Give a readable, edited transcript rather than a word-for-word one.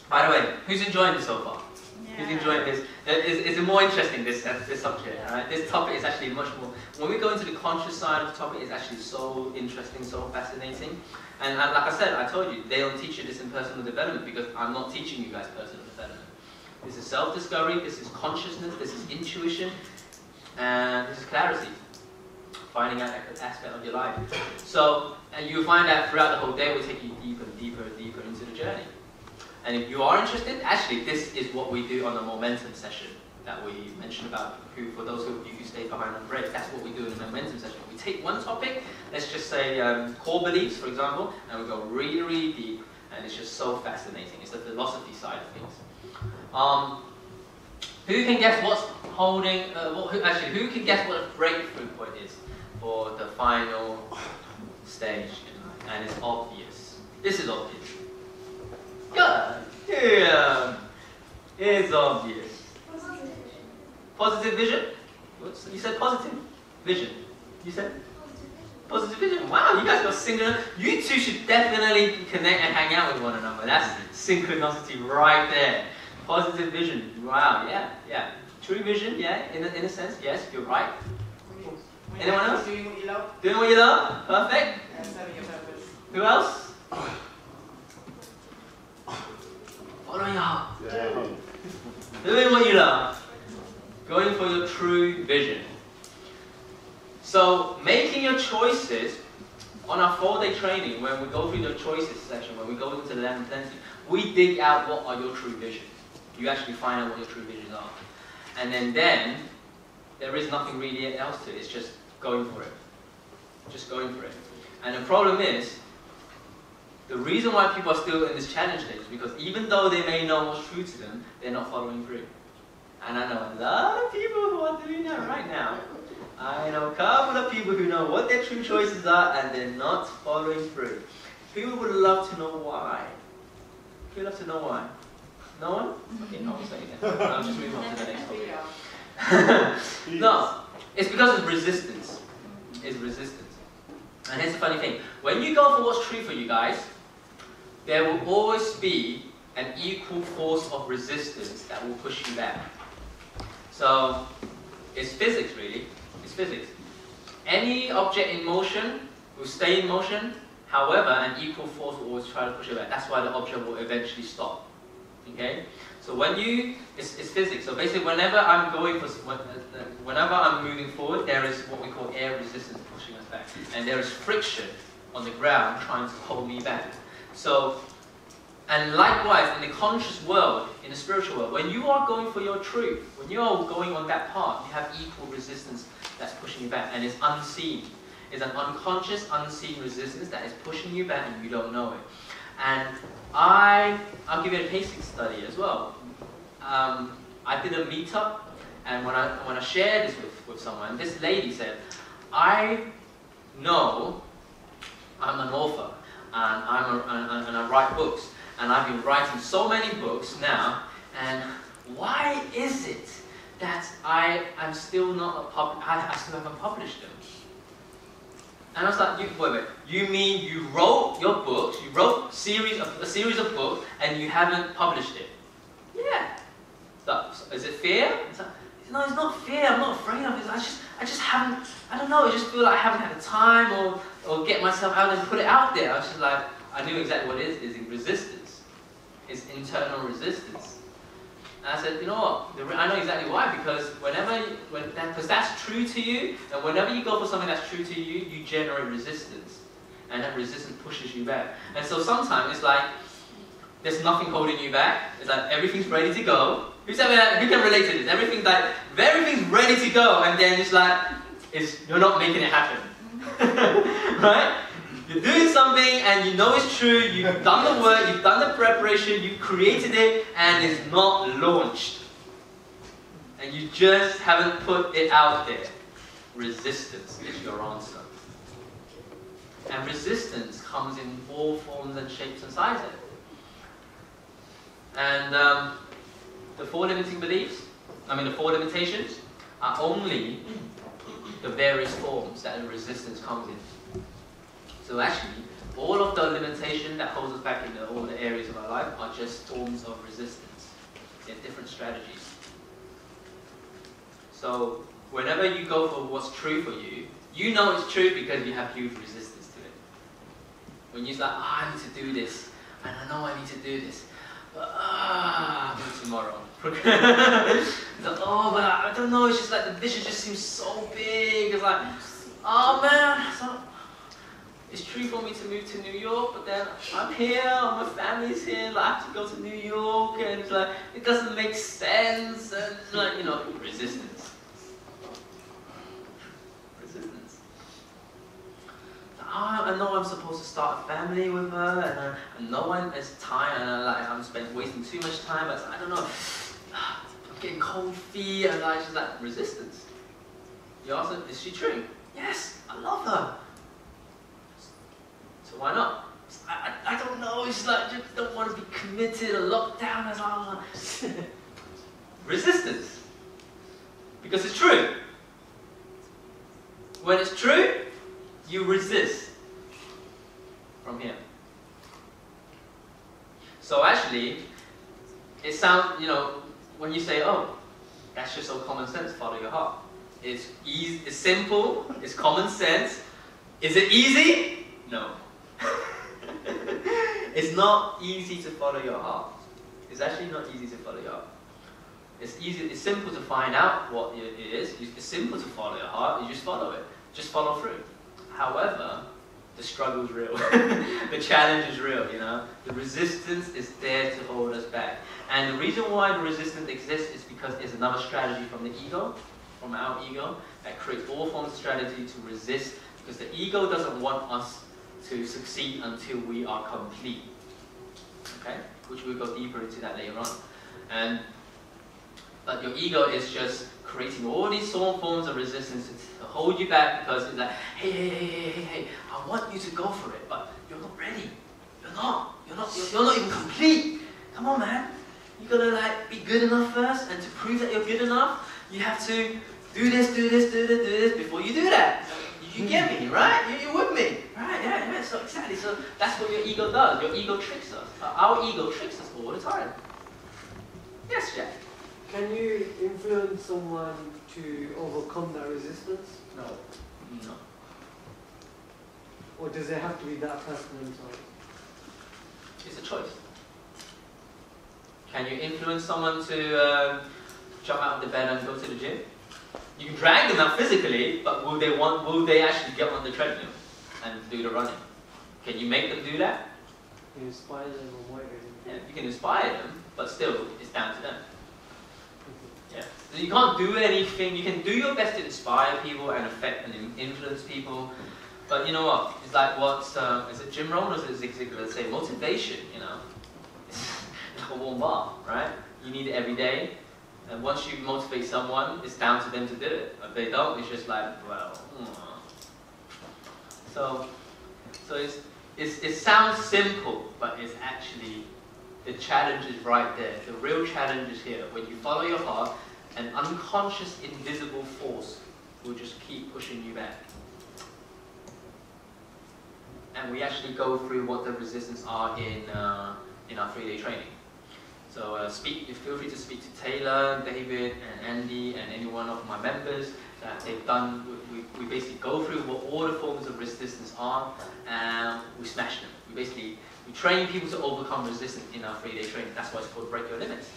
By the way, who's enjoying this so far? Yeah. Who's enjoying this? It's more interesting, this subject, right? This topic is actually much more, when we go into the conscious side of the topic, it's actually so interesting, so fascinating. And like I said, I told you, they don't teach you this in personal development because I'm not teaching you guys personal development. This is self-discovery, this is consciousness, this is intuition, and this is clarity. Finding out that aspect of your life. So, and you'll find that throughout the whole day, we'll take you deeper and deeper and deeper into the journey. And if you are interested, actually, this is what we do on the momentum session that we mentioned about. For those of you who stay behind on break, that's what we do in the momentum session. We take one topic, let's just say core beliefs, for example, and we go really, really deep, and it's just so fascinating. It's the philosophy side of things. Who can guess what's holding? Who can guess what a breakthrough point is for the final stage in life? And it's obvious. This is obvious. Good. Yeah. It's obvious. Positive vision? You said positive vision. You said? Positive vision. Wow, you guys got synchronicity. You two should definitely connect and hang out with one another. That's synchronicity right there. Positive vision. Wow, yeah. True vision, yeah, in a sense, yes, you're right. Anyone else? Doing what you love. Doing what you love? Perfect. Serving your purpose. Who else? Following your heart. Yeah. Doing what you love. Going for your true vision. So, making your choices on our 4-day training, when we go through the choices section, when we go into the land of plenty, we dig out what are your true visions. You actually find out what your true visions are. And then there is nothing really else to it. It's just going for it. Just going for it. And the problem is, the reason why people are still in this challenge stage is because even though they may know what's true to them, they're not following through. And I know a lot of people who are doing that right now. I know a couple of people who know what their true choices are and they're not following through. People would love to know why. People would love to know why. No one? Okay, no one's saying that. I'll just move on to the next topic. No, it's because it's resistance. It's resistance. And here's the funny thing. When you go for what's true for you guys, there will always be an equal force of resistance that will push you back. So, it's physics really. It's physics. Any object in motion will stay in motion, however, an equal force will always try to push it back. That's why the object will eventually stop. Okay? So when it's physics. So basically whenever I'm moving forward, there is what we call air resistance pushing us back. And there is friction on the ground trying to hold me back. So, and likewise in the conscious world, in the spiritual world, when you are going for your truth, when you are going on that path, you have equal resistance that's pushing you back. And it's unseen. It's an unconscious, unseen resistance that is pushing you back and you don't know it. And I'll give you a case study as well. I did a meetup, and when I shared this with someone, this lady said, I know I'm an author, and I write books, and I've been writing so many books now, and why is it that I'm still not I still haven't published them? And I was like, wait, you mean you wrote your books, you wrote a series of books, and you haven't published it? Yeah. So, is it fear? No, it's not fear, I'm not afraid of it. I just haven't, I don't know, I just feel like I haven't had the time or get myself out and put it out there. I was just like, I knew exactly what it is resistance. It's internal resistance. And I said, you know what, I know exactly why, because because that's true to you, and whenever you go for something that's true to you, you generate resistance. And that resistance pushes you back. And so sometimes it's like, there's nothing holding you back. It's like everything's ready to go. Who can relate to this? Everything's ready to go, and then it's like, you're not making it happen. Right? You're doing something and you know it's true, you've done the work, you've done the preparation, you've created it, and it's not launched. And you just haven't put it out there. Resistance is your answer. And resistance comes in all forms and shapes and sizes. And the 4 limiting beliefs, the 4 limitations, are only the various forms that the resistance comes in. So actually, all of the limitation that holds us back in all the areas of our our life are just forms of resistance. They're different strategies. So whenever you go for what's true for you, you know it's true because you have huge resistance to it. When you're like, I need to do this, and I know I need to do this, but tomorrow. Oh, but I don't know, it's just like the vision just seems so big. It's like, oh man, so it's true for me to move to New York, but then I'm here, my family's here, like, I have to go to New York, and it's like, it doesn't make sense, and it's like, you know, resistance. Resistance. I know I'm supposed to start a family with her, and no one is time, and I'm wasting too much time, but I don't know, I'm getting cold feet, and like, just like, resistance. You ask her, is she true? Yes, I love her. So why not? I don't know, it's like, I just don't want to be committed or locked down as well. Resistance. Because it's true. When it's true, you resist from here. So actually, it sounds, you know, when you say, oh, that's just so common sense, follow your heart. It's easy, it's simple, it's common sense. Is it easy? No. It's not easy to follow your heart. It's actually not easy to follow your heart. It's simple to find out what it is. It's simple to follow your heart. You just follow it. Just follow through. However, the struggle is real. The challenge is real, you know. The resistance is there to hold us back. And the reason why the resistance exists is because it's another strategy from the ego, from our ego, that creates all forms of strategy to resist, because the ego doesn't want us to succeed until we are complete. Okay? Which we'll go deeper into that later on. But your ego is just creating all these forms of resistance to hold you back, because it's like, hey, I want you to go for it, but you're not ready. You're not even complete. Come on, man. You gotta like be good enough first, and to prove that you're good enough, you have to do this before you do that. You get me, right? You're with me, right? Yeah. So exactly. So that's what your ego does. Your ego tricks us. Our ego tricks us all the time. Yes, Jack. Can you influence someone to overcome that resistance? No. Or does it have to be that person themselves? It's a choice. Can you influence someone to jump out of the bed and go to the gym? You can drag them out physically, but will they actually get on the treadmill and do the running? Can you make them do that? You inspire them or motivate them. Yeah, you can inspire them, but still, it's down to them. Yeah. So you can't do anything. You can do your best to inspire people and affect and influence people, but you know what? It's like is it Jim Rohn or is it Zig Ziglar say motivation? You know, it's like a warm bath, right? You need it every day. And once you motivate someone, it's down to them to do it. If they don't, it's just like, well, So it sounds simple, but it's actually, the challenge is right there. The real challenge is here. When you follow your heart, an unconscious, invisible force will just keep pushing you back. And we actually go through what the resistance are in our 3-day training. So feel free to speak to Taylor, David, and Andy, and any one of my members that they've done. We basically go through what all the forms of resistance are, and we smash them. We train people to overcome resistance in our 3-day training. That's why it's called Break Your Limits.